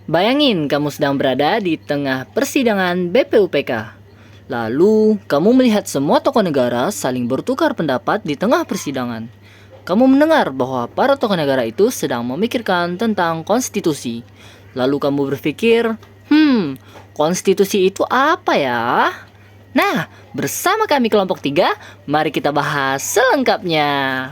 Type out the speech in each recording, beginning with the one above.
Bayangin kamu sedang berada di tengah persidangan BPUPK. Lalu, kamu melihat semua tokoh negara saling bertukar pendapat di tengah persidangan. Kamu mendengar bahwa para tokoh negara itu sedang memikirkan tentang konstitusi. Lalu kamu berpikir, konstitusi itu apa ya? Nah, bersama kami kelompok 3, mari kita bahas selengkapnya.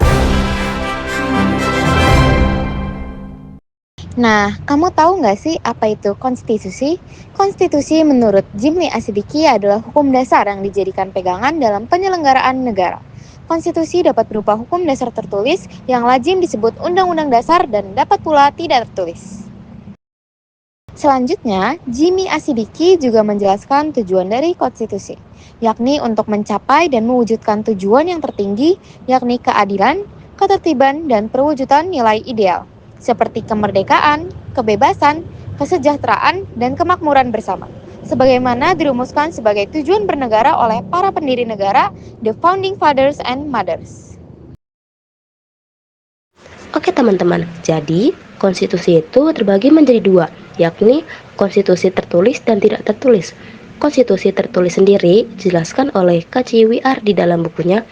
Nah, kamu tahu nggak sih apa itu konstitusi? Konstitusi menurut Jimli Asidiki adalah hukum dasar yang dijadikan pegangan dalam penyelenggaraan negara. Konstitusi dapat berupa hukum dasar tertulis yang lazim disebut undang-undang dasar dan dapat pula tidak tertulis. Selanjutnya, Jimmy Asidiki juga menjelaskan tujuan dari konstitusi, yakni untuk mencapai dan mewujudkan tujuan yang tertinggi, yakni keadilan, ketertiban, dan perwujudan nilai ideal, seperti kemerdekaan, kebebasan, kesejahteraan, dan kemakmuran bersama, sebagaimana dirumuskan sebagai tujuan bernegara oleh para pendiri negara, the Founding Fathers and Mothers. Oke teman-teman, jadi konstitusi itu terbagi menjadi dua, yakni konstitusi tertulis dan tidak tertulis. Konstitusi tertulis sendiri dijelaskan oleh KCWR di dalam bukunya.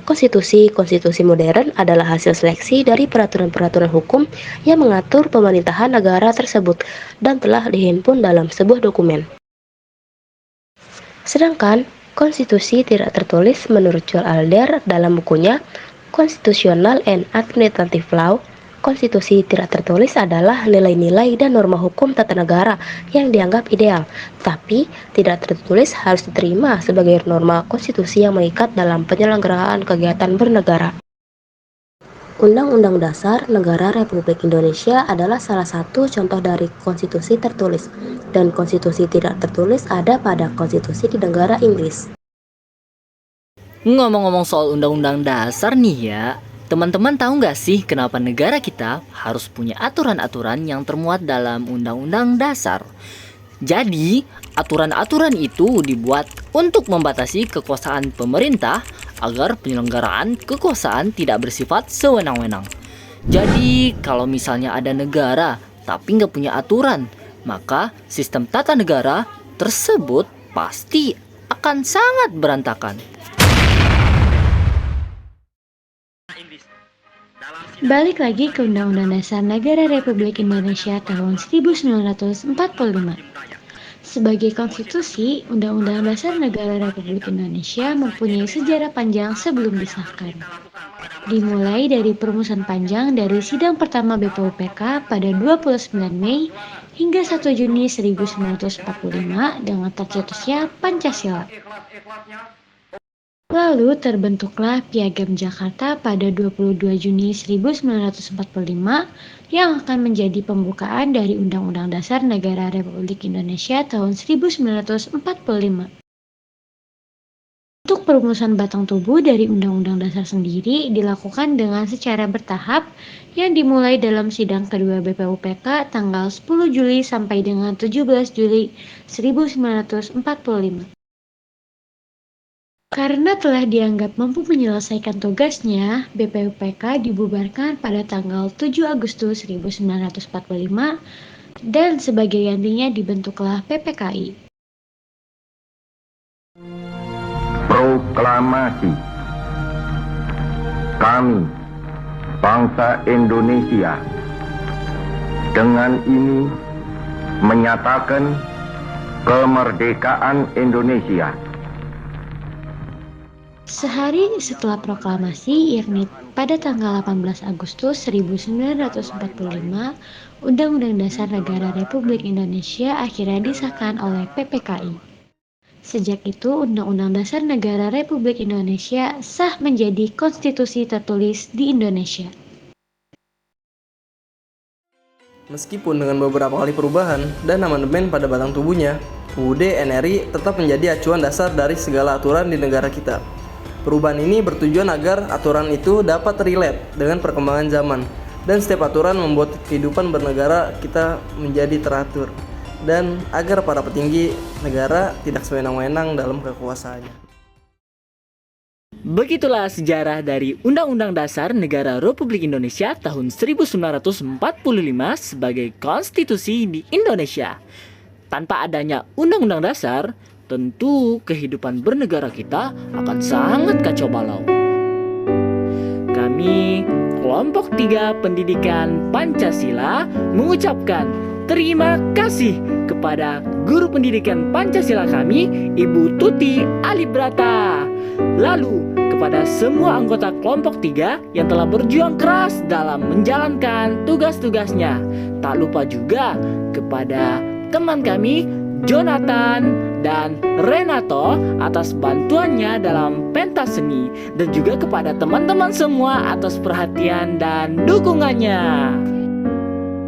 Konstitusi modern adalah hasil seleksi dari peraturan-peraturan hukum yang mengatur pemerintahan negara tersebut dan telah dihimpun dalam sebuah dokumen. Sedangkan konstitusi tidak tertulis menurut Joel Alder dalam bukunya Constitutional and Administrative Law, konstitusi tidak tertulis adalah nilai-nilai dan norma hukum tata negara yang dianggap ideal, tapi tidak tertulis harus diterima sebagai norma konstitusi yang mengikat dalam penyelenggaraan kegiatan bernegara. Undang-Undang Dasar Negara Republik Indonesia adalah salah satu contoh dari konstitusi tertulis, dan konstitusi tidak tertulis ada pada konstitusi di negara Inggris. Ngomong-ngomong soal undang-undang dasar nih ya, teman-teman tahu nggak sih kenapa negara kita harus punya aturan-aturan yang termuat dalam undang-undang dasar? Jadi, aturan-aturan itu dibuat untuk membatasi kekuasaan pemerintah agar penyelenggaraan kekuasaan tidak bersifat sewenang-wenang. Jadi, kalau misalnya ada negara tapi nggak punya aturan, maka sistem tata negara tersebut pasti akan sangat berantakan. Balik lagi ke Undang-Undang Dasar Negara Republik Indonesia tahun 1945. Sebagai konstitusi, Undang-Undang Dasar Negara Republik Indonesia mempunyai sejarah panjang sebelum disahkan. Dimulai dari perumusan panjang dari sidang pertama BPUPK pada 29 Mei hingga 1 Juni 1945 dengan tercetusnya Pancasila. Lalu terbentuklah Piagam Jakarta pada 22 Juni 1945 yang akan menjadi pembukaan dari Undang-Undang Dasar Negara Republik Indonesia tahun 1945. Untuk perumusan batang tubuh dari Undang-Undang Dasar sendiri dilakukan dengan secara bertahap yang dimulai dalam sidang kedua BPUPK tanggal 10 Juli sampai dengan 17 Juli 1945. Karena telah dianggap mampu menyelesaikan tugasnya, BPUPK dibubarkan pada tanggal 7 Agustus 1945 dan sebagai gantinya dibentuklah PPKI. Proklamasi. Kami, bangsa Indonesia, dengan ini menyatakan kemerdekaan Indonesia. Sehari setelah proklamasi, yakni pada tanggal 18 Agustus 1945, Undang-Undang Dasar Negara Republik Indonesia akhirnya disahkan oleh PPKI. Sejak itu, Undang-Undang Dasar Negara Republik Indonesia sah menjadi konstitusi tertulis di Indonesia. Meskipun dengan beberapa kali perubahan dan amandemen pada batang tubuhnya, UUD NRI tetap menjadi acuan dasar dari segala aturan di negara kita. Perubahan ini bertujuan agar aturan itu dapat relate dengan perkembangan zaman dan setiap aturan membuat kehidupan bernegara kita menjadi teratur dan agar para petinggi negara tidak sewenang-wenang dalam kekuasaannya. Begitulah sejarah dari Undang-Undang Dasar Negara Republik Indonesia tahun 1945 sebagai konstitusi di Indonesia. Tanpa adanya Undang-Undang Dasar, tentu kehidupan bernegara kita akan sangat kacau balau. Kami, kelompok 3 Pendidikan Pancasila, mengucapkan terima kasih kepada guru pendidikan Pancasila kami, Ibu Tuti Alibrata. Lalu, kepada semua anggota kelompok 3 yang telah berjuang keras dalam menjalankan tugas-tugasnya. Tak lupa juga kepada teman kami, Jonathan dan Renato atas bantuannya dalam pentas seni, dan juga kepada teman-teman semua atas perhatian dan dukungannya.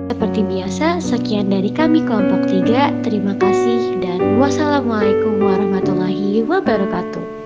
Seperti biasa, sekian dari kami kelompok 3. Terima kasih dan wassalamualaikum warahmatullahi wabarakatuh.